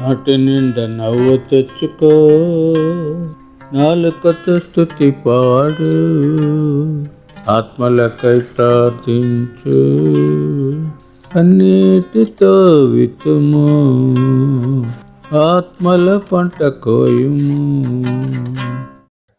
నాటి నిండా నవ్వు తెచ్చుకో, నాలుకతో స్తుతి పాడు, ఆత్మలకై ప్రార్థించు, కన్నీటితో విత్తుము, ఆత్మల పంట కోయుము.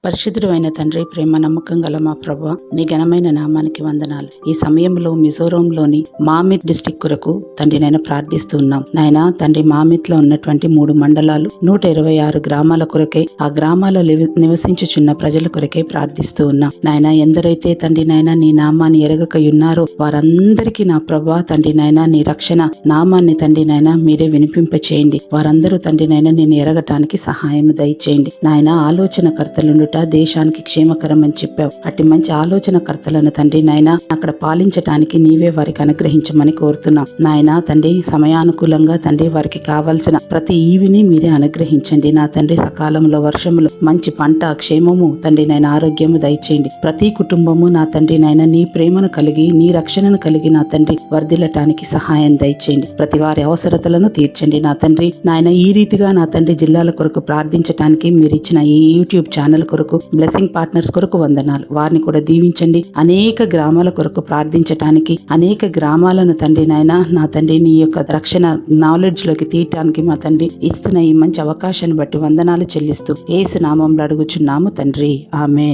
పరిశుద్ధుడు అయిన తండ్రి, ప్రేమ నమ్మకం గల మా ప్రభా, మీ ఘనమైన నామానికి వందనాలు. ఈ సమయంలో మిజోరంలోని మామిత్ డిస్టిక్ కొరకు తండ్రి నాయన ప్రార్థిస్తున్నాం. నాయన తండ్రి, మామిత్ లో ఉన్నటువంటి 3 మండలాలు 126 గ్రామాల కొరకై, ఆ గ్రామాల్లో నివసించుచున్న ప్రజల కొరకై ప్రార్థిస్తూ ఉన్నాం. నాయన, ఎందరైతే తండ్రి నాయన నీ నామాన్ని ఎరగక ఉన్నారో వారందరికీ నా ప్రభా తండ్రి నాయన నీ రక్షణ నామాన్ని తండ్రి నాయన మీరే వినిపింప చేయండి. వారందరూ తండ్రి నాయన నేను ఎరగటానికి సహాయం దయచేయండి. నాయన, ఆలోచనకర్తలుండు దేశానికి క్షేమకరం అని చెప్పావు. అట్టి మంచి ఆలోచనకర్తలను తండ్రి నాయన అక్కడ పాలించటానికి నీవే వారికి అనుగ్రహించమని కోరుతున్నాం. నాయన తండ్రి, సమయానుకూలంగా తండ్రి వారికి కావాల్సిన ప్రతి ఈవిని మీరే అనుగ్రహించండి. నా తండ్రి, సకాలంలో వర్షములు, మంచి పంట, క్షేమము తండ్రి నాయన ఆరోగ్యము దయచేయండి. ప్రతి కుటుంబము నా తండ్రి నాయన నీ ప్రేమను కలిగి, నీ రక్షణను కలిగి నా తండ్రి వర్ధిల్లటానికి సహాయం దయచేయండి. ప్రతి వారి అవసరతలను తీర్చండి. నా తండ్రి నాయన, ఈ రీతిగా నా తండ్రి జిల్లాల కొరకు ప్రార్థించటానికి మీరు ఇచ్చిన ఈ యూట్యూబ్ ఛానల్ కొరకు, బ్లెస్సింగ్ పార్ట్నర్స్ కొరకు వందనాలు. వారిని కూడా దీవించండి. అనేక గ్రామాల కొరకు ప్రార్థించటానికి, అనేక గ్రామాలను తండ్రి నాయన నా తండ్రి నీ యొక్క రక్షణ నాలెడ్జ్ లోకి తీయటానికి మా తండ్రి ఇస్తున్న ఈ మంచి అవకాశాన్ని బట్టి వందనాలు చెల్లిస్తూ యేసు నామములో అడుగుచున్నాము తండ్రి, ఆమేన్.